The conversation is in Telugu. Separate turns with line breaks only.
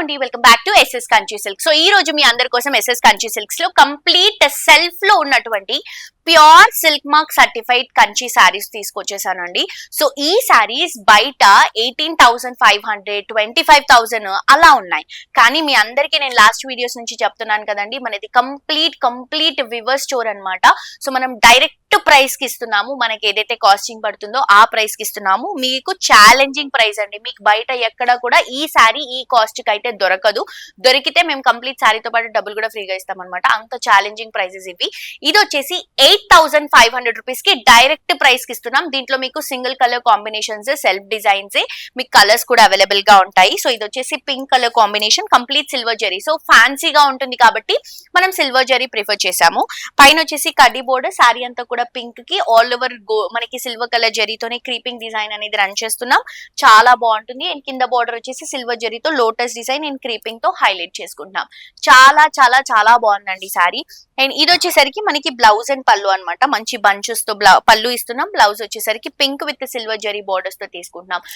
అండి, welcome back to SS Kanchi silk. So ఈ రోజు మీ అందరి కోసం ఎస్ఎస్ కంచి సిల్క్స్ లో కంప్లీట్ సెల్ఫ్ లో ఉన్నటువంటి pure silk mark certified Kanchi saris తీసుకొచ్చేసానండి. సో ఈ శారీస్ బయట 18,500 25,000 అలా ఉన్నాయి. కానీ మీ అందరికీ నేను లాస్ట్ వీడియోస్ నుంచి చెప్తున్నాను కదండి, మనది కంప్లీట్ వివర్ స్టోర్ అన్నమాట. సో మనం డైరెక్ట్ ప్రైస్ కి ఇస్తున్నాము. మనకి ఏదైతే కాస్టింగ్ పడుతుందో ఆ ప్రైస్ కి ఇస్తున్నాము. మీకు ఛాలెంజింగ్ ప్రైస్ అండి. మీకు బయట ఎక్కడ కూడా ఈ శారీ ఈ కాస్ట్ కి అయితే దొరకదు. దొరికితే మేము కంప్లీట్ శారీతో పాటు డబ్బులు కూడా ఫ్రీగా ఇస్తాం అనమాట. అంత ఛాలెంజింగ్ ప్రైసెస్ ఇవి. ఇది వచ్చేసి 8,500 రూపీస్ కి డైరెక్ట్ ప్రైస్ కి ఇస్తున్నాం. దీంట్లో మీకు single colour combinations, self designs, మీకు కలర్స్ కూడా అవైలబుల్ గా ఉంటాయి. సో ఇది వచ్చేసి pink colour combination, complete silver zari. So ఫ్యాన్సీగా ఉంటుంది కాబట్టి మనం సిల్వర్ జరీ ప్రిఫర్ చేసాము. పైన వచ్చేసి కడ్డీ బోర్డర్, శారీ అంతా కూడా పింక్ కి ఆల్ ఓవర్ మనకి సిల్వర్ కలర్ జరీతోనే క్రీపింగ్ డిజైన్ అనేది రన్ చేస్తున్నాం. చాలా బాగుంటుంది. అండ్ కింద బోర్డర్ వచ్చేసి సిల్వర్ జరీతో లోటస్ డిజైన్ అండ్ క్రీపింగ్ తో హైలైట్ చేసుకుంటున్నాం. చాలా బాగుందండి శారీ. అండ్ ఇది వచ్చేసరికి మనకి బ్లౌజ్ అండ్ పళ్ళు అనమాట. మంచి బంచెస్ తో పళ్ళు ఇస్తున్నాం. బ్లౌజ్ వచ్చేసరికి pink with silver zari borders తో తీసుకుంటున్నాం.